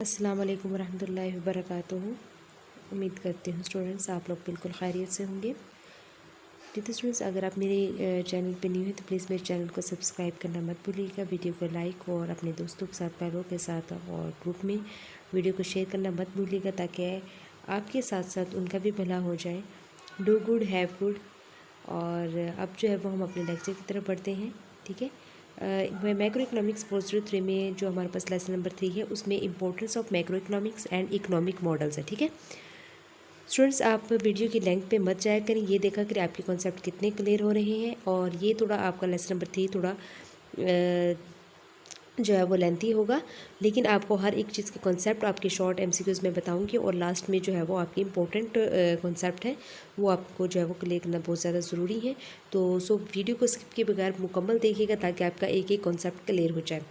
अस्सलाम वालेकुम रहमतुल्लाहि व बरकातुहू। उम्मीद करती हूँ स्टूडेंट्स आप लोग बिल्कुल खैरियत से होंगे। तो स्टूडेंट्स अगर आप मेरे चैनल पे न्यू हैं तो प्लीज़ मेरे चैनल को सब्सक्राइब करना मत भूलिएगा। वीडियो को लाइक और अपने दोस्तों के साथ, भाइयों के साथ और ग्रुप में वीडियो को शेयर करना मत भूलिएगा ताकि आपके साथ साथ उनका भी भला हो जाए। Do good have good. और अब जो है वो हम अपने लेक्चर की तरफ बढ़ते हैं। ठीक है, मैक्रो इकोनॉमिक्स 403 में जो हमारे पास लेसन नंबर 3 है उसमें importance of macro economics and economic models है। ठीक है स्टूडेंट्स, आप वीडियो की लेंथ पे मत जाया करें, ये देखा करें आपके कॉन्सेप्ट कितने क्लियर हो रहे हैं। और ये थोड़ा आपका लेसन नंबर 3 थोड़ा जो है वो लेंथी होगा, लेकिन आपको हर एक चीज़ के कॉन्सेप्ट आपके शॉर्ट एमसीक्यूज़ में बताऊंगी और लास्ट में जो है वो आपकी इंपॉर्टेंट कॉन्सेप्ट है वो आपको जो है वो क्लियर करना बहुत ज़्यादा ज़रूरी है। तो वीडियो को स्किप के बगैर मुकम्मल देखिएगा ताकि आपका एक एक कॉन्सेप्ट क्लियर हो जाए।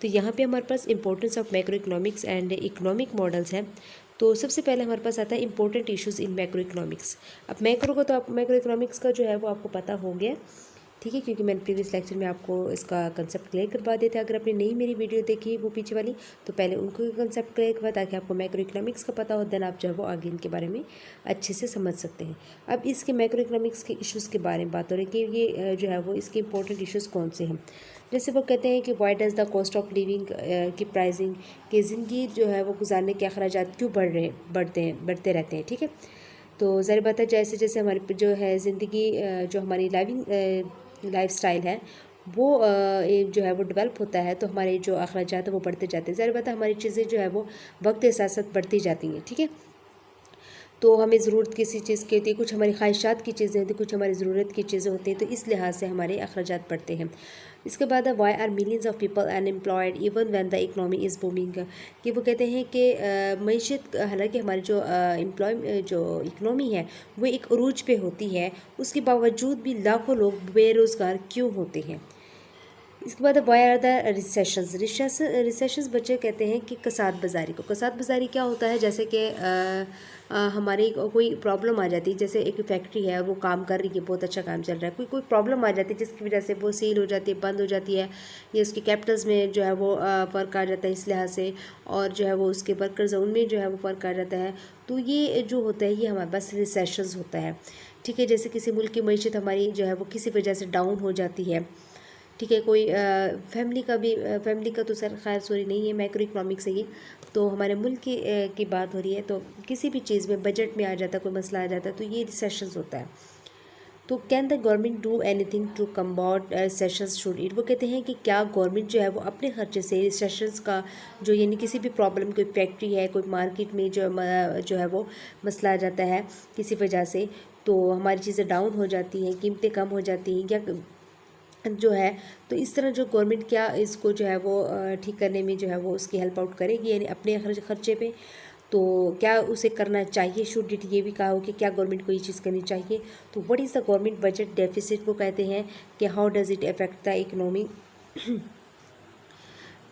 तो यहाँ पे हमारे पास importance of macro economics and economic models हैं। तो सबसे पहले हमारे पास आता है important issues in macro economics. अब मैक्रो को तो आप मैक्रो इकोनॉमिक्स का जो है वो आपको पता हो गया, ठीक है, क्योंकि मैंने प्रीवियस लेक्चर में आपको इसका कंसेप्ट क्लियर करवा दिया था। अगर आपने नहीं मेरी वीडियो देखी वो पीछे वाली तो पहले उनको कंसेप्ट क्लियर करवा ताकि आपको मैक्रो इकोनॉमिक्स का पता हो, देन आप जो है वो आगे इनके बारे में अच्छे से समझ सकते हैं। अब इसके मैक्रो इकोनॉमिक्स के इश्यूज़ के बारे में बात हो रही है कि ये जो है वो इसके इंपॉर्टेंट इश्यूज़ कौन से हैं। जैसे वो कहते हैं कि why does the cost of living की प्राइसिंग, कि ज़िंदगी जो है वो गुजारने के अखराजात क्यों बढ़ते रहते हैं। ठीक है, तो ज़ाहिर बात है जैसे जैसे हमारी जो है ज़िंदगी जो हमारी लाइफ स्टाइल है वो जो है वो डेवलप होता है तो हमारे जो अखराजात है वो बढ़ते जाते हैं। ज़ाहिर बात है हमारी चीज़ें जो है वो वक्त के साथ साथ बढ़ती जाती हैं। ठीक है, तो हमें ज़रूरत किसी चीज़ की होती है, कुछ हमारी ख्वाहिशात की चीज़ें होती हैं, कुछ हमारी ज़रूरत की चीज़ें होती हैं, तो इस लिहाज से हमारे अखराजात बढ़ते हैं। इसके बाद why are millions of people unemployed even when the economy is booming, कि वो कहते हैं कि मीशत, हालांकि हमारी जो इकनॉमी है वो एक अरूज पे होती है, उसके बावजूद भी लाखों लोग बेरोज़गार क्यों होते हैं। इसके बाद वाई आर द रिसेशंस बच्चे कहते हैं कि कसाद बाज़ारी को, कसाद बाज़ारी क्या होता है, जैसे कि हमारी कोई प्रॉब्लम आ जाती है, जैसे एक फैक्ट्री है वो काम कर रही है, बहुत अच्छा काम चल रहा है, कोई प्रॉब्लम आ जाती है जिसकी वजह से वो सील हो जाती है, बंद हो जाती है, या उसके कैपिटल्स में जो है वो फ़र्क आ जाता है इस लिहाज से, और जो है वो उसके वर्कर्स उनमें जो है वो फ़र्क आ जाता है। तो ये जो होता है ये हमारे पास रिसेशंस होता है। ठीक है, जैसे किसी मुल्क की मईशत हमारी जो है वो किसी वजह से डाउन हो जाती है। ठीक है, कोई फैमिली का तो सर खैर सॉरी नहीं है, मैक्रो इकोनॉमिक्स है ये, तो हमारे मुल्क की बात हो रही है। तो किसी भी चीज़ में बजट में आ जाता है, कोई मसला आ जाता है, तो ये रिसेशंस होता है। तो can the government do anything to combat recessions should it, वो कहते हैं कि क्या गवर्नमेंट जो है वो अपने खर्चे से रिसेशंस का जो यानी किसी भी प्रॉब्लम, कोई फैक्ट्री है, कोई मार्केट में जो है वो मसला आ जाता है किसी वजह से, तो हमारी चीज़ें डाउन हो जाती हैं, कीमतें कम हो जाती हैं, या जो है, तो इस तरह जो गवर्नमेंट क्या इसको जो है वो ठीक करने में जो है वो उसकी हेल्प आउट करेगी, यानी अपने खर्चे पे, तो क्या उसे करना चाहिए, शुड इट, ये भी कहा हो कि क्या गवर्नमेंट को ये चीज़ करनी चाहिए। तो what is the government budget deficit, वो कहते हैं कि how does it affect the economy.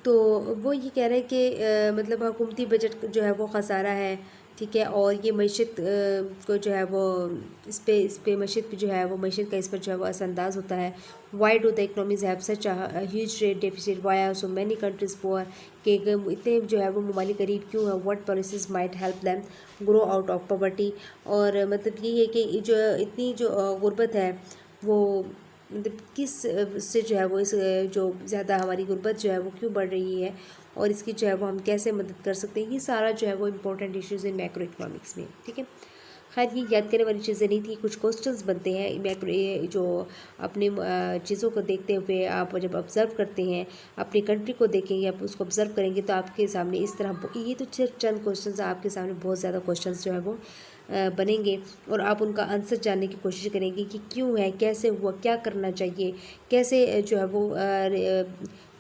तो वो ये कह रहे हैं कि मतलब हुकूमती बजट जो है वो ख़सारा है। ठीक है, और ये मईशत को जो है वो इस पे मईशत जो है वो मईशत का इस पर जो है वो असरअंदाज होता है। Why do the economies have such huge trade deficit, why are so many countries poor, कि इतने जो है वो ममालिक गरीब क्यों है, what policies might help them grow out of poverty. और मतलब ये है कि जो इतनी जो गुर्बत है वो मतलब किस से जो है वो इस जो ज़्यादा हमारी गुर्बत जो है वो क्यों बढ़ रही है, और इसकी जो है वो हम कैसे मदद कर सकते हैं, ये सारा जो है वो important issues in macro economics में। ठीक है, खैर ये याद करने वाली चीज़ें नहीं थी, कुछ क्वेश्चंस बनते हैं मैक्रो, ये जो अपने चीज़ों को देखते हुए आप जब ऑब्ज़र्व करते हैं, अपनी कंट्री को देखेंगे, आप उसको ऑब्ज़र्व करेंगे तो आपके सामने इस तरह, ये तो सिर्फ चंद क्वेश्चंस, आपके सामने बहुत ज़्यादा क्वेश्चंस जो है वो बनेंगे, और आप उनका आंसर जानने की कोशिश करेंगे कि क्यों है, कैसे हुआ, क्या करना चाहिए, कैसे जो है वो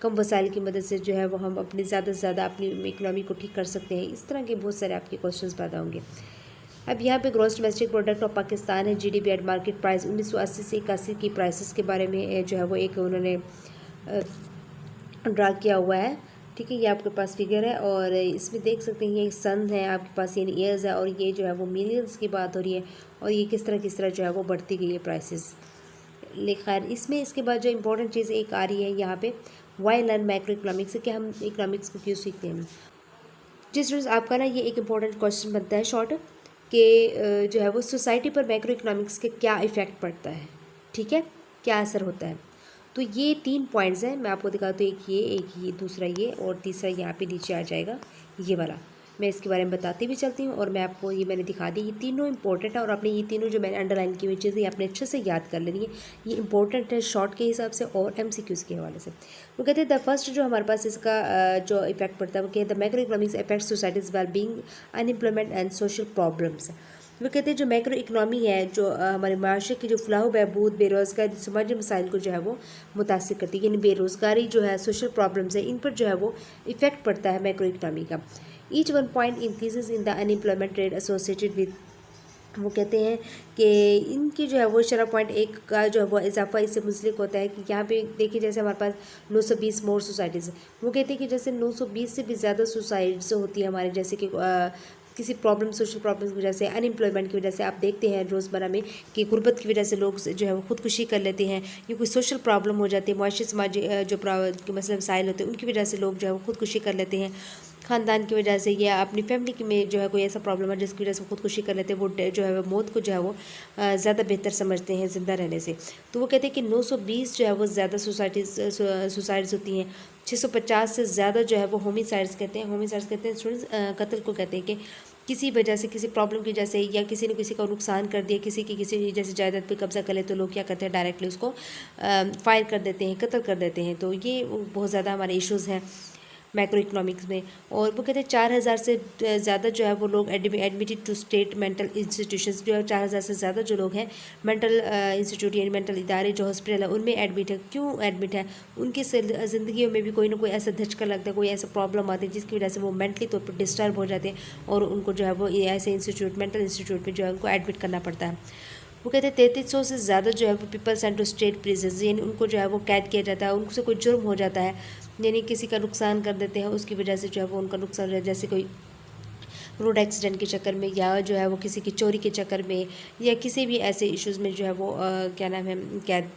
कम वसाइल की मदद से जो है वो हम अपनी ज़्यादा से ज़्यादा अपनी इकनॉमी को ठीक कर सकते हैं। इस तरह के बहुत सारे आपके क्वेश्चंस पैदा होंगे। अब यहाँ पे gross domestic product of Pakistan है, जीडीपी एट मार्केट प्राइस 1980 से 81 की प्राइसेस के बारे में जो है वो एक उन्होंने ड्रा किया हुआ है। ठीक है, ये आपके पास फिगर है, और इसमें देख सकते हैं ये सन है आपके पास, यानी ईयर्स है, और ये जो है वो मिलियंस की बात हो रही है, और ये किस तरह जो है वो बढ़ती गई है प्राइसेस। खैर इसमें इसके बाद जो इंपॉर्टेंट चीज़ एक आ रही है यहाँ पे, वाई लर्न माइक्रो इकोनॉमिक्स, कि हम इकोनॉमिक्स को क्यों सीखते हैं। जी स्टूडेंट्स, आपका ना ये एक इम्पोर्टेंट क्वेश्चन बनता है शॉर्ट कि जो है वो सोसाइटी पर मैक्रो इकोनॉमिक्स के क्या इफ़ेक्ट पड़ता है, ठीक है, क्या असर होता है। तो ये 3 पॉइंट्स हैं, मैं आपको दिखाती हूँ, एक ये दूसरा ये और तीसरा यहाँ पे नीचे आ जाएगा ये वाला। मैं इसके बारे में बताती भी चलती हूँ और मैं आपको ये मैंने दिखा दी, ये तीनों इंपॉर्टेंट है और आपने ये तीनों जो मैंने अंडरलाइन की हुई चीज़ें ये आपने अच्छे से याद कर लेनी है। ये इंपॉर्टेंट है शॉर्ट के हिसाब से और MCQs के हवाले से। वो कहते हैं द फर्स्ट जो हमारे पास इसका जो इफेक्ट पड़ता है वो कहते हैं the macro economics affect societies well being, unemployment and social problems. वो कहते हैं जो मैक्रो इकनॉमी है जो हमारे माशरे की जो फलाह बहबूद, बेरोज़गारी, समाजी मसाइल को जो है वो मुतासिर करती है, यानी बेरोज़गारी जो है, सोशल प्रॉब्लम्स है, इन पर जो है वो इफ़ेक्ट पड़ता है मैक्रो इकनॉमी का। Each 1 point increases in the unemployment rate associated with, वो कहते हैं कि इनकी जो है वो शरह पॉइंट एक का जो है वो इजाफा इससे मुंसलिक होता है कि यहाँ पे देखिए जैसे हमारे पास 920 मोर सोसाइटीज़, वो कहते हैं कि जैसे 920 से भी ज़्यादा सोसाइटीज़ होती है हमारे, जैसे कि किसी प्रॉब्लम, सोशल प्रॉब्लम्स की वजह से, अनएम्प्लॉयमेंट की वजह से आप देखते हैं रोज़मर्रा में कि गुर्बत की वजह से लोग जो है वो खुदकुशी कर लेते हैं, या कोई सोशल प्रॉब्लम हो जाती है, मुआशी समाजी जो मसले मसाइल होते हैं उनकी वजह से लोग जो है वो खुदकुशी कर लेते हैं, ख़ानदान की वजह से या अपनी फैमिली की में जो है कोई ऐसा प्रॉब्लम है जिसकी वजह से खुदकुशी कर लेते हैं, वो जो है वो मौत को जो है वो ज़्यादा बेहतर समझते हैं ज़िंदा रहने से। तो वो कहते हैं कि 920 जो है वो ज़्यादा सुसाइड्स होती हैं, 650 से ज़्यादा जो है वो होमिसाइड्स कहते हैं। होमिसाइड्स कहते हैं स्टूडेंट्स कत्ल को कहते हैं कि किसी वजह से, किसी प्रॉब्लम की वजह से, या किसी ने किसी का नुकसान कर दिया, किसी की किसी जैसे जायदाद पे कब्जा कर ले तो लोग क्या करते हैं, डायरेक्टली उसको फायर कर देते हैं, कत्ल कर देते हैं। तो ये बहुत ज़्यादा हमारे इश्यूज़ हैं मैक्रो इकोनॉमिक्स में। और वो कहते हैं 4000 से ज़्यादा जो है वो लोग admitted to state mental institutions, जो है 4000 से ज़्यादा जो लोग हैं मेंटल इंस्टीट्यूट यानी मेंटल इदारे जो हॉस्पिटल है उनमें एडमिट है। क्यों एडमिट है? उनकी ज़िंदगियों में भी कोई ना कोई ऐसा धचका लगता है, कोई ऐसा प्रॉब्लम आती है जिसकी वजह से वो मेंटली तौर पर डिस्टर्ब हो जाते हैं और उनको जो है वो ऐसे इंस्टीट्यूट, मेंटल इंस्टीट्यूट में जो है उनको एडमिट करना पड़ता है। वो कहते हैं 3300 से ज़्यादा जो है वो people sent to state prisons, यानी उनको जो है वो कैद किया जाता है, उनसे कोई जुर्म हो जाता है, यानी किसी का नुकसान कर देते हैं, उसकी वजह से जो है वो उनका नुकसान हो जाता है, जैसे कोई रोड एक्सीडेंट के चक्कर में, या जो है वो किसी की चोरी के चक्कर में, या किसी भी ऐसे इश्यूज़ में जो है वो क्या नाम है,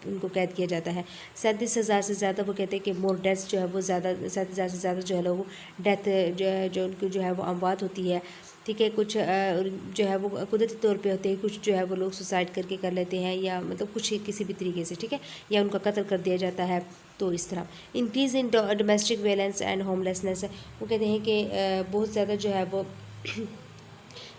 उनको कैद किया जाता है। 37,000 से ज़्यादा वो कहते हैं कि मोर डेथ्स जो है वो ज़्यादा, 37,000 से ज़्यादा जो है लोग डेथ जो उनकी जो है वो अमवात होती है, ठीक है। कुछ जो है वो कुदरती तौर पे होते हैं, कुछ जो है वो लोग सुसाइड करके कर लेते हैं, या मतलब कुछ किसी भी तरीके से, ठीक है, या उनका कत्ल कर दिया जाता है। तो इस तरह increase in domestic violence and homelessness, वो कहते हैं कि बहुत ज़्यादा जो है वो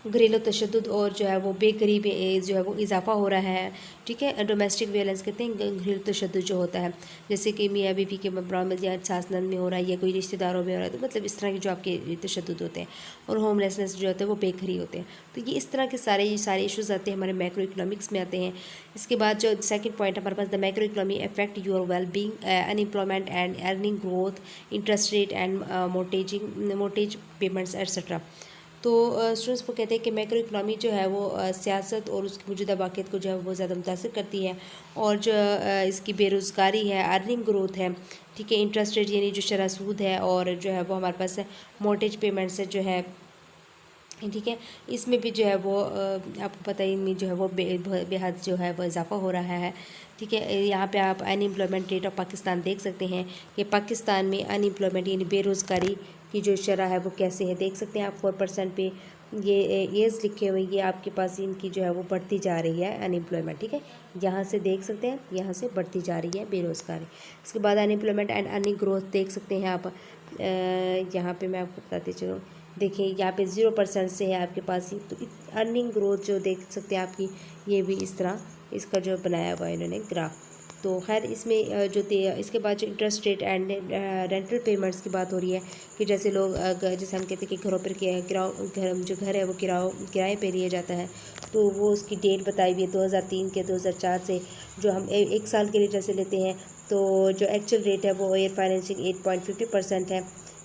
घरेलू तशद्दुद और जो है वो बेकरीबी जो है वो इजाफा हो रहा है, ठीक है। डोमेस्टिक वायलेंस कहते हैं घरेलू तशद्दुद जो होता है, जैसे कि मियाँ बीवी के मबराम में या सास नंद में हो रहा है, या कोई रिश्तेदारों में हो रहा है, तो मतलब इस तरह के जो आपके तशद्दुद होते हैं। और होमलेसनेस जो होते हैं वो बेघरी होते हैं। तो ये इस तरह के सारे इश्यूज़ आते हैं हमारे मैक्रो इकोनॉमिक्स में आते हैं। इसके बाद जो सेकंड पॉइंट हमारे पास, the macro economy affect your well being, unemployment and earning growth, interest rate and mortgage payments etcetera. तो स्टूडेंट्स वो कहते हैं कि मैक्रो इकनॉमी जो है वो सियासत और उसकी मौजूदा बाक़ियत को जो है वो ज़्यादा मुतासिर करती है, और जो इसकी बेरोज़गारी है, अर्निंग ग्रोथ है, ठीक है, इंटरेस्ट रेट यानी जो शरह सूद है, और जो है वो हमारे पास मोर्टेज पेमेंट से जो है, ठीक है, इसमें भी जो है वो आपको पता ही इनमें जो है वो बेहद जो है वो इजाफा हो रहा है, ठीक है। यहाँ पे आप अनएम्प्लॉयमेंट रेट ऑफ पाकिस्तान देख सकते हैं कि पाकिस्तान में अनएम्प्लॉयमेंट यानी बेरोज़गारी की जो शरह है वो कैसे है, देख सकते हैं आप 4% पे ये एज लिखे हुए, ये आपके पास इनकी जो है वो बढ़ती जा रही है अनएम्प्लॉयमेंट, ठीक है, यहाँ से देख सकते हैं, यहाँ से बढ़ती जा रही है बेरोज़गारी। इसके बाद अनएम्प्लॉयमेंट एंड अर्निंग ग्रोथ देख सकते हैं आप, यहाँ पे मैं आपको बताती चलूँ, देखिए यहाँ पे 0% से है आपके पास ही, तो अर्निंग ग्रोथ जो देख सकते हैं आपकी, ये भी इस तरह इसका जो बनाया हुआ है इन्होंने ग्राफ। तो खैर इसमें जो इसके बाद जो interest rate and rental payments की बात हो रही है कि जैसे लोग जैसे हम कहते हैं कि घरों पर जो घर है वो किराए पे लिया जाता है, तो वो उसकी डेट बताई हुई है 2003 के 2004 से, जो हम एक साल के लिए जैसे लेते हैं, तो जो एक्चुअल रेट है वो एयर फाइनेंसिंग 8.50% है,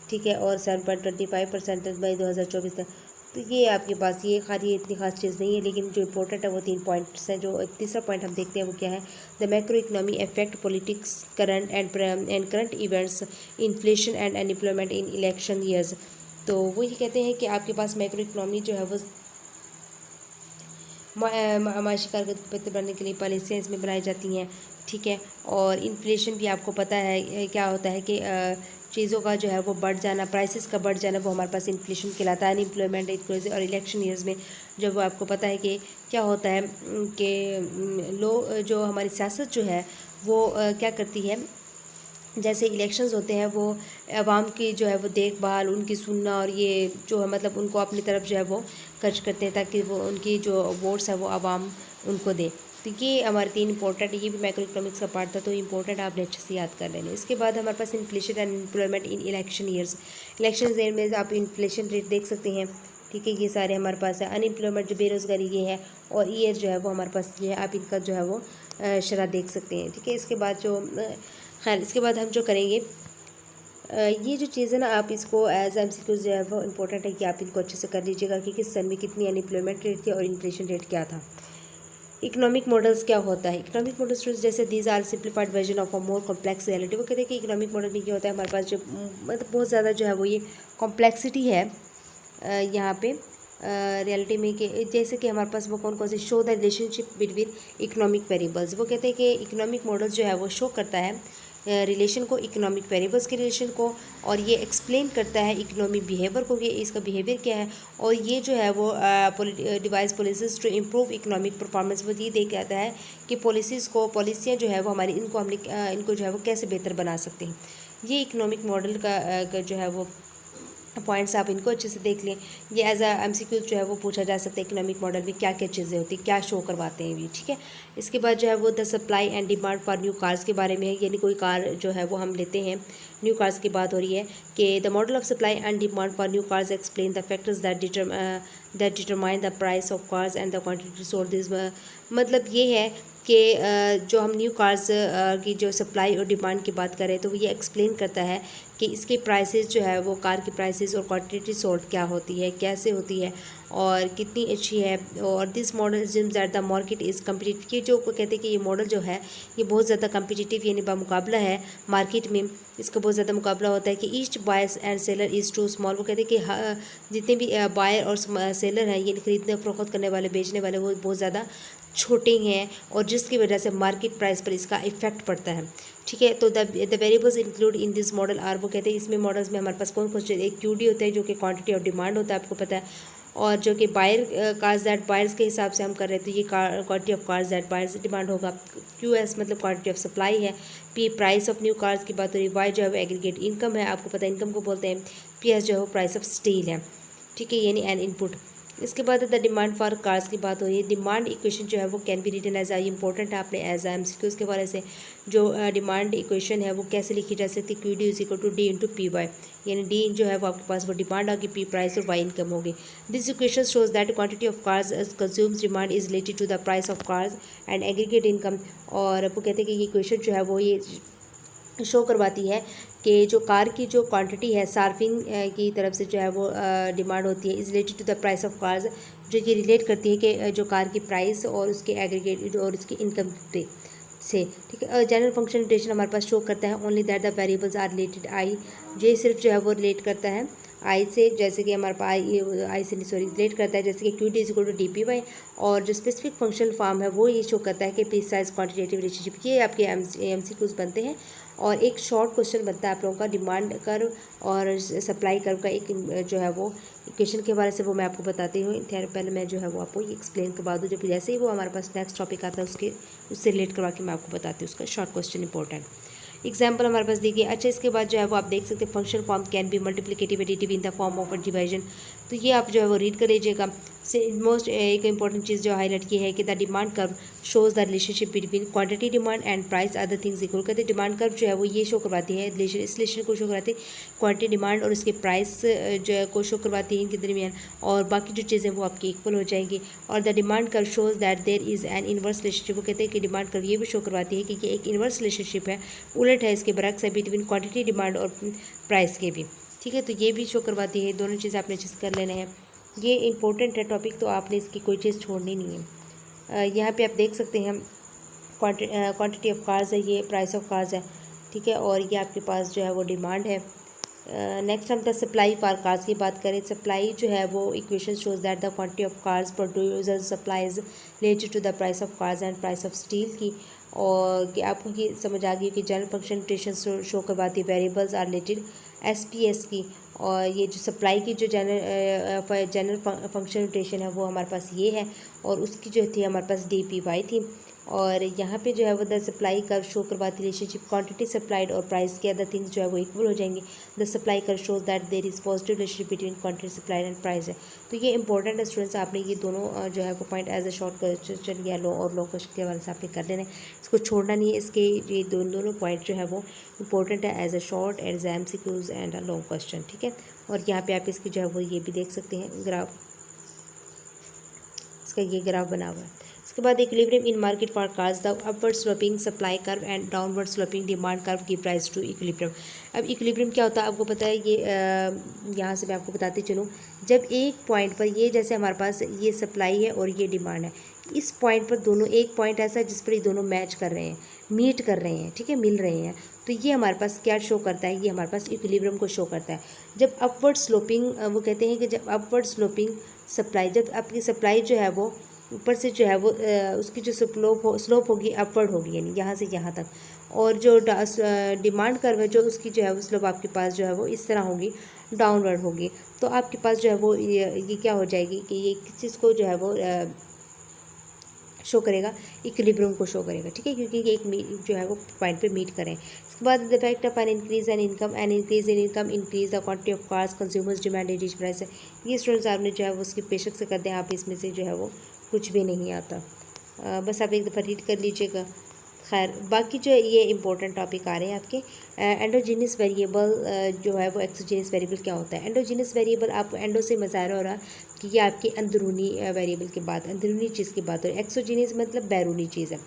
ठीक है, और 7.25% मई 2024 तक। तो ये आपके पास ये खाली इतनी खास चीज़ नहीं है, लेकिन जो इंपॉर्टेंट है वो 3 पॉइंट्स हैं। जो तीसरा पॉइंट हम देखते हैं वो क्या है, the macro economy affect politics current and current events, inflation and unemployment in election years. तो वो ये कहते हैं कि आपके पास मैक्रो इकनॉमी जो है वो माशी कारकर्दगी को बेहतर बनाने के लिए पॉलिसियाँ इसमें बनाई जाती हैं, ठीक है। और इन्फ्लेशन भी आपको पता है क्या होता है कि चीज़ों का जो है वो बढ़ जाना, प्राइसेस का बढ़ जाना, वो हमारे पास इन्फ्लेशन कहलाता है। अनएम्प्लॉयमेंट इंक्रीज और इलेक्शन ईयर्स में जब वो आपको पता है कि क्या होता है कि लोग जो हमारी सियासत जो है वो क्या करती है, जैसे इलेक्शंस होते हैं वो आवाम की जो है वो देखभाल, उनकी सुनना और ये जो है मतलब उनको अपनी तरफ जो है वो खर्च करते हैं ताकि वो उनकी जो वोट्स है वो आवाम उनको दे। तो ये हमारे 3 इंपॉर्टेंट, ये भी मैक्रो इकोनॉमिक्स का पार्ट था, तो इंपॉर्टेंट आपने अच्छे से याद कर लेना। इसके बाद हमारे पास inflation and employment in election years. Election year में आप इन्फ्लेशन रेट देख सकते हैं, ठीक है। ये सारे हमारे पास है। अनएम्प्लॉयमेंट जो बेरोज़गारी ये है, और ईयर जो है वो हमारे पास ये है, आप इनका जो है वो शरह देख सकते हैं, ठीक है। इसके बाद जो खैर इसके बाद हम जो करेंगे ये जो चीज़ है ना, आप इसको एज MCQ जो है वो इम्पोर्टेंट है कि आप इनको अच्छे से कर लीजिएगा कि किस सन में कितनी अनएम्प्लॉयमेंट रेट थी और इन्फ्लेशन रेट क्या था। इकोनॉमिक मॉडल्स क्या होता है? इकोनॉमिक मॉडल्स जैसे these are simplified version of a more complex reality. वो कहते हैं कि इकोनॉमिक मॉडल में क्या होता है, हमारे पास जो मतलब बहुत ज़्यादा जो है वो ये कॉम्प्लेक्सिटी है यहाँ पे रियलिटी में, कि जैसे कि हमारे पास वो कौन कौन से show the relationship between economic variables. वो कहते हैं कि इकोनॉमिक मॉडल जो है वो शो करता है रिलेशन को, इकोनॉमिक वेरिएबल्स के रिलेशन को, और ये एक्सप्लेन करता है इकोनॉमिक बिहेवियर को कि इसका बिहेवियर क्या है। और ये जो है वो devise policies to improve economic performance. वो ये देख आता है कि पॉलिसियाँ जो है वो हमारी इनको जो है वो कैसे बेहतर बना सकते हैं। ये इकोनॉमिक मॉडल का जो है वो पॉइंट्स आप इनको अच्छे से देख लें। ये एज अ MCQ जो है वो पूछा जा सकता है, इकोनॉमिक मॉडल में क्या क्या चीज़ें होती हैं, क्या शो करवाते हैं ये, ठीक है। इसके बाद जो है वो the supply and demand for new cars के बारे में है, यानी कोई कार जो है वो हम लेते हैं, न्यू कार्स की बात हो रही है कि the model of supply and demand for new cars explain the factors that determine the price of cars and the quantity sold. This मतलब ये है कि जो हम न्यू कार्स की जो सप्लाई और डिमांड की बात करें तो ये एक्सप्लेन करता है कि इसके प्राइसेस जो है वो कार की प्राइसेस और क्वांटिटी सोल्ड क्या होती है, कैसे होती है और कितनी अच्छी है। और this model assumes that the market is competitive. ये जो कहते हैं कि ये मॉडल जो है ये बहुत ज़्यादा कम्पिटिटिव यानी बामुकाबला है मार्केट में, इसका बहुत ज़्यादा मुकाबला होता है कि each buyers and seller is too small. वो कहते हैं कि जितने भी बायर और सेलर हैं, ये खरीदने फरोख्त करने वाले, बेचने वाले, वो बहुत ज़्यादा छोटे हैं और जिसकी वजह से मार्केट प्राइस पर इसका इफेक्ट पड़ता है, ठीक है। तो the variables include in this model are. वो कहते हैं इसमें मॉडल्स में हमारे पास कौन कौन से, एक QD होता है जो कि क्वांटिटी और डिमांड होता है, आपको पता है, और जो कि बायर कार्स दैट बायर्स के हिसाब से हम कर रहे हैं तो ये quantity of cars that buyers demand होगा। QS मतलब क्वांटिटी ऑफ सप्लाई है। P price of new cars की बात हो रही है। Y जो है वो एग्रीगेट इनकम है, आपको पता है इनकम को बोलते हैं। PS जो है वो प्राइस ऑफ स्टील है, ठीक है, यानी एन इनपुट। इसके बाद द डिमांड फॉर कार्स की बात हो रही है। डिमांड इक्वेशन जो है वो can be written as important है, आपने एज MCQ के बारे से जो डिमांड इक्वेशन है वो कैसे लिखी जा सकती है। QD is equal to D into PY, यानी D जो है वो आपके पास वो डिमांड होगी, P प्राइस और Y इनकम होगी। This equation shows that quantity of cars consumes demand is related to the price of cars and aggregate income. और वो कहते हैं कि ये इक्वेशन जो है वो ये शो करवाती है कि जो कार की जो क्वांटिटी है सार्फिंग की तरफ से जो है वो डिमांड होती है, is related to the price of cars, जो ये रिलेट करती है कि जो कार की प्राइस और उसके एग्रीगेट और उसकी इनकम से, ठीक है। जनरल फंक्शन नोटेशन हमारे पास शो करता है only that the variables are related I. ये सिर्फ जो है वो रिलेट करता है आई से, जैसे कि हमारे पास आई से सॉरी रिलेट करता है, जैसे कि QD is equal to DPY। और जो स्पेसिफिक फंक्शनल फॉर्म है वो ये शो करता है कि पीस साइज क्वांटिटेटिव रिलेशनशिप। ये आपके MCQs बनते हैं। और एक शॉर्ट क्वेश्चन बनता है आप लोगों का डिमांड कर्व और सप्लाई कर्व का, एक जो है वो इक्वेशन के बारे से वो मैं आपको बताती हूँ। पहले मैं जो है वो आपको एक्सप्लेन करवा दूँ, जब जैसे ही वो हमारे पास नेक्स्ट टॉपिक आता है उससे रिलेट करवा के मैं आपको बताती हूँ उसका शॉर्ट क्वेश्चन इंपॉर्टेंट एग्जाम्पल हमारे पास देखिए। अच्छा, इसके बाद जो है वो आप देख सकते हैं function form can be multiplicative additive in the form of division. तो ये आप जो है वो रीड कर लीजिएगा। मोस्ट एक इंपॉर्टेंट चीज़ जो हाईलाइट की है कि the demand curve shows the relationship between quantity demand and price other things equal. कहते डिमांड कर्व जो है वो ये शो करवाती है इस रिलेशन को शो करवाती है क्वांटिटी डिमांड और उसके प्राइस जो है को शो करवाती है इनके दरमियान, और बाकी जो चीज़ें वो आपकी इक्वल हो जाएंगी। और the demand curve shows that there is an inverse relationship. वो कहते हैं कि डिमांड कर्व ये भी शो करवाती है कि ये एक इनवर्स रिलेशनशिप है, उलट है इसके बरक्स है बिटवीन क्वांटिटी डिमांड और प्राइस के भी, ठीक है। तो ये भी शो करवाती है। दोनों चीज़ आपने चीज़ कर लेने हैं। ये इंपॉर्टेंट है टॉपिक, तो आपने इसकी कोई चीज़ छोड़नी नहीं है। यहाँ पे आप देख सकते हैं क्वांटिटी ऑफ कार्स है, ये प्राइस ऑफ कार्स है, ठीक है। और ये आपके पास जो है वो डिमांड है, नेक्स्ट हम द सप्लाई फॉर कार्स की बात करें। सप्लाई जो है वो equation shows that the quantity of cars producer supplies related to the price of cars and price of steel की, और कि आपको ये समझ आ गई कि जनरल फंक्शन नोटेशन शो करवाती है वेरिएबल्स आर रिलेटेड एसपीएस की। और ये जो सप्लाई की जो जनरल फंक्शन नोटेशन है वो हमारे पास ये है, और उसकी जो थी हमारे पास DPY थी। और यहाँ पे जो है वो द सप्लाई कर्व शो करवाती रिलेशनशिप क्वांटिटी सप्लाइड और प्राइस के अदर थिंग्स जो है वो इक्वल हो जाएंगे। The supply curve shows that there is positive relationship between quantity supplied and price है। तो ये इंपॉर्टेंट है स्टूडेंट्स, आपने ये दोनों जो है वो point as a short question या लो और लॉन्ग क्वेश्चन के हवाले से आपने कर लेना है, इसको छोड़ना नहीं है। इसके ये दोनों पॉइंट जो है वो इंपॉर्टेंट है as a short as MCQs and a long question, ठीक है। और यहाँ पे आप इसकी जो है वो ये भी देख सकते हैं ग्राफ, इसका ये ग्राफ बना हुआ है। इसके बाद equilibrium in market for cars, the upward sloping supply curve and downward sloping demand curve give rise to equilibrium. अब इक्विलिब्रियम क्या होता है आपको पता है, ये यहाँ से मैं आपको बताती चलूँ। जब एक पॉइंट पर ये जैसे हमारे पास ये सप्लाई है और ये डिमांड है, इस पॉइंट पर दोनों, एक पॉइंट ऐसा है जिस पर ये दोनों मैच कर रहे हैं, मीट कर रहे हैं, ठीक है, मिल रहे हैं, तो ये हमारे पास क्या शो करता है, ये हमारे पास इक्विलिब्रियम को शो करता है। जब अपवर्ड स्लोपिंग, वो कहते हैं कि जब अपवर्ड स्लोपिंग सप्लाई, जब आपकी सप्लाई जो है वो ऊपर से जो है वो उसकी जो स्लोप होगी अपवर्ड होगी, यानी यहाँ से यहाँ तक, और जो डिमांड कर्व है जो उसकी जो है वो स्लोप आपके पास जो है वो इस तरह होगी, डाउनवर्ड होगी। तो आपके पास जो है वो ये क्या हो जाएगी कि ये किस चीज़ को जो है वो शो करेगा, इक्विलिब्रियम को शो करेगा, ठीक है, क्योंकि ये एक जो है वो पॉइंट पे मीट करें। इसके बाद the effect of an increase in income, an increase in income increase the quantity of cars consumers demand at each price है। ये स्टूडेंट्स आपने जो है वो उसकी पेशक से कर दें, आप इसमें से जो है वो कुछ भी नहीं आता, बस आप एक दफ़ा रीड कर लीजिएगा। खैर बाकी जो ये इंपॉर्टेंट टॉपिक आ रहे हैं आपके। एंडोजीनियस वेरिएबल जो है वो एक्सोजीनियस वेरिएबल क्या होता है। एंडोजीनियस वेरिएबल, आपको एंडो से मज़ाहिर हो रहा कि ये आपकी अंदरूनी वेरिएबल की बात, अंदरूनी चीज़ की बात हो रही है। एक्सोजीनियस मतलब बैरूनी चीज़ है।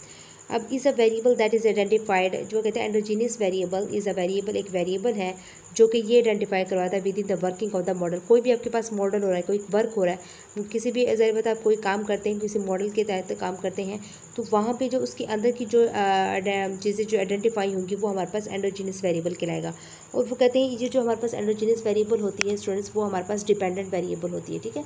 अब is a variable that is identified, जो कहते हैं endogenous variable is a variable, एक वेरिएबल है जो कि ये आइडेंटिफाई करवाता है with in the working of the model. कोई भी आपके पास मॉडल हो रहा है, कोई वर्क हो रहा है, किसी भी ज़ाहिर बात आप कोई काम करते हैं, किसी मॉडल के तहत काम करते हैं, तो वहाँ पे जो उसके अंदर की जो चीज़ें जो आइडेंटिफाई होंगी वो हमारे पास एंडोजीनियस वेरिएबल कहलाएगा। और वो कहते हैं ये जो हमारे पास एंडोजीनियस वेरिएबल होती है स्टूडेंट्स, वो हमारे पास डिपेंडेंट वेरिएबल होती है, ठीक है।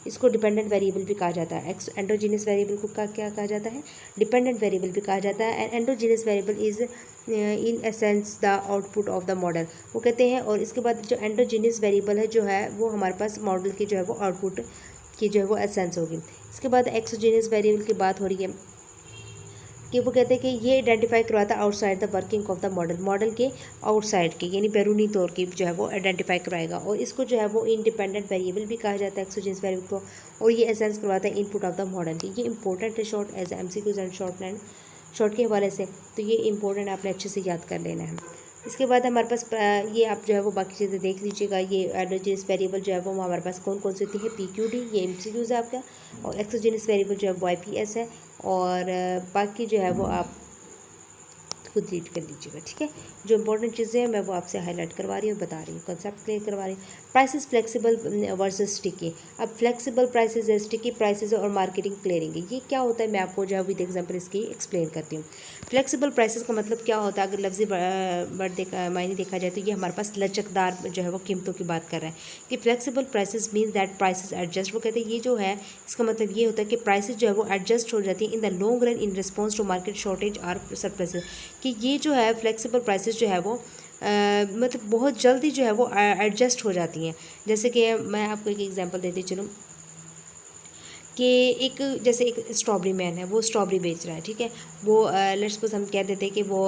इसको डिपेंडेंट वेरिएबल भी कहा जाता है। एंडोजीनियस वेरिएबल को क्या कहा जाता है, डिपेंडेंट वेरिएबल भी कहा जाता है। And endogenous variable is in essence the output of the model, वो कहते हैं। और इसके बाद जो एंडोजीनियस वेरिएबल है जो है वो हमारे पास मॉडल की जो है वो आउटपुट की जो है वो एसेंस होगी। इसके बाद एक्सोजीनियस वेरिएबल की बात हो रही है कि वो कहते हैं कि ये आइडेंटिफाई करवाता है outside the working of the model, model के आउटसाइड के, यानी बैरूनी तौर की जो है वो आइडेंटिफाई करवाएगा। और इसको जो है वो इंडिपेंडेंट वेरिएबल भी कहा जाता है एक्सोजीनियस वेरिएबल को। और ये एसेंस करवाता है इनपुट ऑफ द मॉडल की। ये इंपॉर्टेंट है short as MCQs and short के हवाले से, तो ये इंपॉर्टेंट आपने अच्छे से याद कर लेना है। इसके बाद हमारे पास ये आप जो है वो बाकी चीज़ें देख लीजिएगा। ये एंडोजीनियस वेरिएबल जो है वो हमारे पास कौन कौन सी होती है, PQD, ये MCQs है आपका। और एक्सोजीनियस वेरिएबल जो है वो YPS है। और बाकी जो है वो आप खुद रीड कर लीजिएगा, ठीक है। जो इंपॉर्टेंट चीज़ें हैं मैं वो आपसे हाईलाइट करवा रही हूँ, बता रही हूँ, कंसेप्ट क्लियर करवा रही हूँ। Prices flexible versus sticky. अब फ्लेक्सिबल प्राइसेस है, स्टिकी प्राइसेस और मार्केटिंग क्लियरिंग, ये क्या होता है मैं आपको जो है विद एग्जांपल इसकी एक्सप्लेन करती हूँ। फ्लेक्सिबल प्राइसेस का मतलब क्या होता है, अगर लफ्ज़ी मायने देखा जाए तो ये हमारे पास लचकदार जो है वो कीमतों की बात कर रहा है कि flexible prices means that prices adjust. वो कहते हैं ये जो है इसका मतलब ये होता है कि प्राइसेस जो है वो एडजस्ट हो जाती है in the long run in response to market shortage और सरप्लसेस, कि ये जो है फ्लेक्सिबल प्राइसेस जो है वो मतलब बहुत जल्दी जो है वो एडजस्ट हो जाती हैं। जैसे कि मैं आपको एक एग्जांपल देती चलूँ कि एक जैसे एक स्ट्रॉबेरी मैन है, वो स्ट्रॉबेरी बेच रहा है, ठीक है। वो लेट्स सपोज हम कह देते हैं कि वो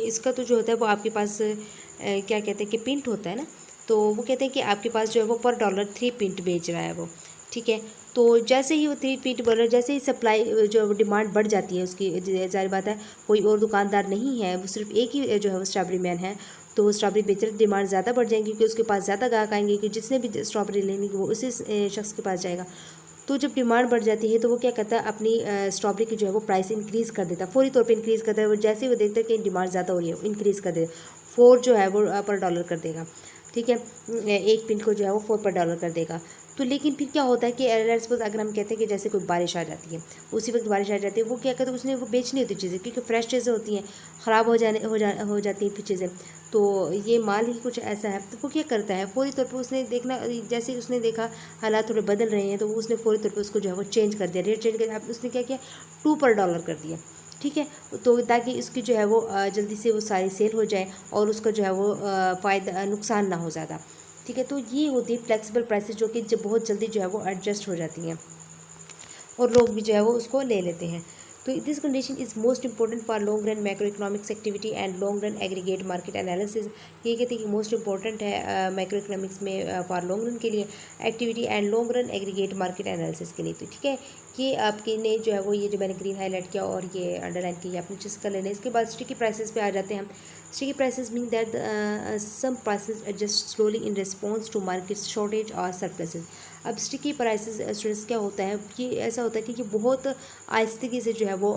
इसका तो जो होता है वो आपके पास क्या कहते हैं कि पिंट होता है ना, तो वो कहते हैं कि आपके पास जो है वो पर डॉलर 3 पिंट बेच रहा है वो, ठीक है। तो जैसे ही वो 3 पिंट बोल रहा है, जैसे ही सप्लाई जो डिमांड बढ़ जाती है उसकी, जाहिर बात है कोई और दुकानदार नहीं है, वो सिर्फ एक ही जो है वो स्ट्रॉबेरी मैन है, तो वो स्ट्रॉबेरी बेच रहे, डिमांड ज़्यादा बढ़ जाएगी क्योंकि उसके पास ज़्यादा ग्राहक आएंगे कि जिसने भी स्ट्रॉबेरी लेनी वो उसी शख्स के पास जाएगा। तो जब डिमांड बढ़ जाती है तो वो क्या करता है, अपनी स्ट्रॉबेरी की जो है वो प्राइस इंक्रीज़ कर देता है, फौरी तौर पे इंक्रीज़ करता है। वो जैसे ही वो देखता है कि डिमांड ज़्यादा हो रही है इंक्रीज़ कर देगा, 4 जो है वो पर डॉलर कर देगा, ठीक है। 1 पिंट को जो है वो 4 पर डॉलर कर देगा। तो लेकिन फिर क्या होता है कि लेट्स सपोज अगर हम कहते हैं कि जैसे कोई बारिश आ जाती है, उसी वक्त बारिश आ जाती है, वो क्या कहते हैं उसने वो बेचनी होती चीज़ें, क्योंकि फ्रेश चीज़ें होती हैं, ख़राब हो जाती हैं फिर चीज़ें। तो ये माल ही कुछ ऐसा है, तो वो क्या करता है फौरी तौर पर उसने देखना, जैसे उसने देखा हालात थोड़े बदल रहे हैं, तो वो उसने फौरी तौर पर उसको जो है वो चेंज कर दिया, रेट चेंज कर दिया। उसने क्या किया, $2 कर दिया, ठीक है। तो ताकि इसकी जो है वो जल्दी से वो सारी सेल हो जाए और उसका जो है वो फ़ायदा नुकसान ना हो ज़्यादा, ठीक है। तो ये होती है फ्लेक्सिबल प्राइसेस, जो कि बहुत जल्दी जो है वो एडजस्ट हो जाती हैं और लोग भी जो है वो उसको ले लेते हैं। तो this condition is most important for long run macro economics activity and long run aggregate market analysis. ये कहते हैं कि मोस्ट इंपॉर्टेंट है मैक्रो इकोनॉमिक्स में फॉर लॉन्ग रन के लिए activity and long run aggregate market analysis के लिए। तो ठीक है, ये आपके ने जो है वो ये जो मैंने ग्रीन हाईलाइट किया और ये अंडरलाइन किया, आपने चीज़ कर लेना है। इसके बाद स्टिकी प्राइसेस पे आ जाते हैं हम। Sticky prices mean that some prices adjust slowly in response to market shortage और सरप्लसेस। अब स्टिकी प्राइसेस स्टूडेंट्स क्या होता है, ये ऐसा होता है कि ये बहुत आहिस्ते से जो है वो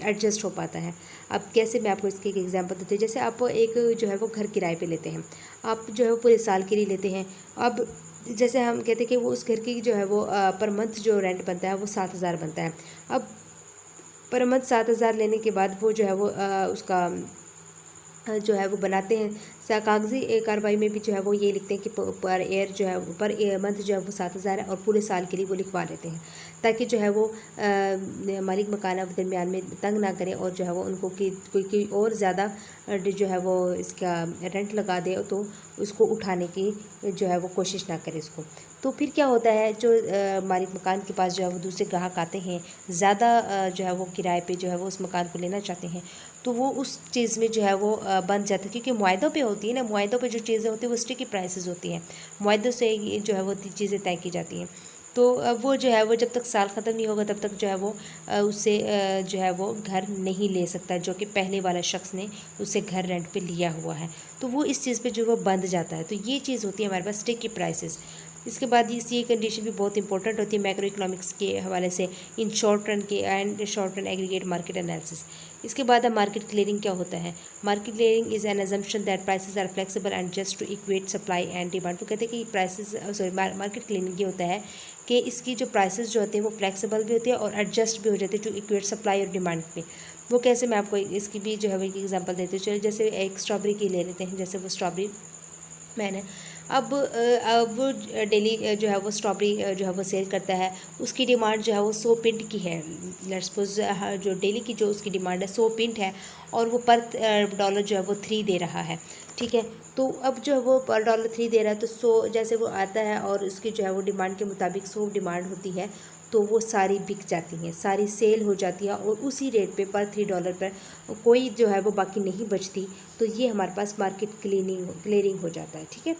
एडजस्ट हो पाता है। अब कैसे, मैं आपको इसके एक एग्जांपल देती हूँ। जैसे आप एक जो है वो घर किराए पे लेते हैं, आप जो है वो पूरे साल के लिए लेते हैं। अब जैसे हम कहते हैं कि वो उस घर की जो है वो पर मंथ जो रेंट बनता है वो 7,000 बनता है। अब पर मंथ 7,000 लेने के बाद वो जो है वो उसका जो है वो बनाते हैं कागजी कार्रवाई में भी जो है वो ये लिखते हैं कि पर ईयर जो है पर मंथ जो है वो 7,000 है और पूरे साल के लिए वो लिखवा लेते हैं, ताकि जो है वो मालिक मकाना दरमियान में तंग ना करें और जो है वो उनको कि कोई और ज़्यादा जो है वो इसका रेंट लगा दे तो उसको उठाने की जो है वो कोशिश ना करे इसको। तो फिर क्या होता है, जो मालिक मकान के पास जो है वो दूसरे ग्राहक आते हैं, ज़्यादा जो है वो किराए पे जो है वो उस मकान को लेना चाहते हैं, तो वो उस चीज़ में जो है वो बन जाता है, क्योंकि मुआहदों पे होती है ना, मुआहदों पे जो चीज़ें होती हैं वो स्टिकी प्राइसेस होती हैं, मुआहदों से जो है वो चीज़ें तय की जाती हैं। तो वो जो है वो जब तक साल ख़त्म नहीं होगा तब तक जो है वो उससे जो है वो घर नहीं ले सकता, जो कि पहले वाला शख्स ने उससे घर रेंट पे लिया हुआ है, तो वो इस चीज़ पे जो वो बंध जाता है। तो ये चीज़ होती है हमारे पास स्टिकी प्राइसेस। इसके बाद ये कंडीशन भी बहुत इंपॉर्टेंट होती है मैक्रो इकोनॉमिक्स के हवाले से इन शॉर्ट रन के and short run aggregate market analysis. इसके बाद मार्केट क्लियरिंग क्या होता है। Market clearing is an assumption that prices are flexible and just to equate supply and demand. तो कहते हैं कि प्राइसेस मार्केट क्लियरिंग ये होता है कि इसकी जो प्राइसेस जो होते हैं वो फ्लेक्सिबल भी होती है और एडजस्ट भी हो जाते हैं टू इक्वेट सप्लाई और डिमांड पे। वो कैसे, मैं आपको इसकी भी जो है वो एग्जांपल देती हूँ। चलिए जैसे एक स्ट्रॉबेरी की ले लेते हैं, जैसे वो स्ट्रॉबेरी मैंने अब वो डेली जो है वो स्ट्रॉबेरी जो है वो सेल करता है, उसकी डिमांड जो है वो 100 पिंट की है। लेट्स सपोज जो डेली की जो उसकी डिमांड है 100 पिंट है और वो पर डॉलर जो है वो 3 दे रहा है, ठीक है। तो अब जो है वो पर डॉलर 3 दे रहा है, तो 100 जैसे वो आता है और उसकी जो है वो डिमांड के मुताबिक 100 डिमांड होती है, तो वो सारी बिक जाती हैं, सारी सेल हो जाती है और उसी रेट पे पर $3 पर कोई जो है वो बाकी नहीं बचती। तो ये हमारे पास मार्केट क्लियरिंग हो जाता है, ठीक है।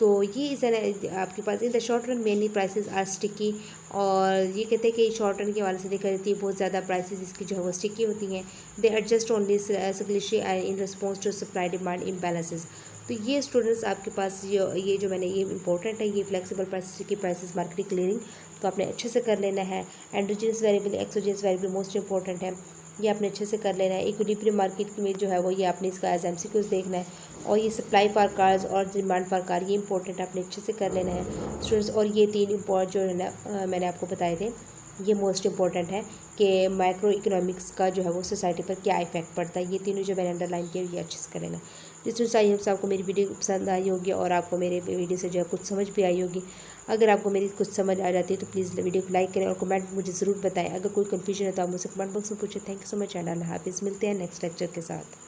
तो ये इस आपके पास in the short run mainly prices are sticky. और ये कहते हैं कि शॉर्ट रन के वाले से देखा जाती है बहुत ज़्यादा प्राइसेस इसकी जो है वो स्टिकी होती हैं। They adjust only sluggishly in response to supply demand imbalances. तो ये स्टूडेंट्स आपके पास ये जो मैंने ये इंपॉर्टेंट है, ये फ्लेक्सिबल प्राइसेस की प्राइसेस मार्केट क्लियरिंग, तो आपने अच्छे से कर लेना है। Endogenous variable exogenous variable most important है, ये आपने अच्छे से कर लेना है। इक्विलिब्रियम मार्केट में जो है वो ये आपने इसका एज एमसीक्यूज देखना है। और ये सप्लाई फॉर कार्स और डिमांड फॉर कार, ये इंपॉर्टेंट आपने अच्छे से कर लेना है स्टूडेंट्स। और ये 3 इम्पॉर्टेंट जो है ना मैंने आपको बताए थे, ये मोस्ट इंपॉर्टेंट है कि माइक्रो इकोनॉमिक्स का जो है वो सोसाइटी पर क्या इफेक्ट पड़ता है। ये तीनों जो मैंने अंडरलाइन किया ये अच्छे से कर लेना। जिस आई हमसे आपको मेरी वीडियो पसंद आई होगी और आपको मेरे वीडियो से जो है कुछ समझ भी आई होगी। अगर आपको मेरी कुछ समझ आ जाती है तो प्लीज़ वीडियो को लाइक करें और कमेंट मुझे ज़रूर बताएं। अगर कोई कन्फ्यूजन है तो आप मुझसे कमेंट बॉक्स में पूछें। Thank you so much and अल्लाह हाफिज़। मिलते हैं नेक्स्ट लेक्चर के साथ।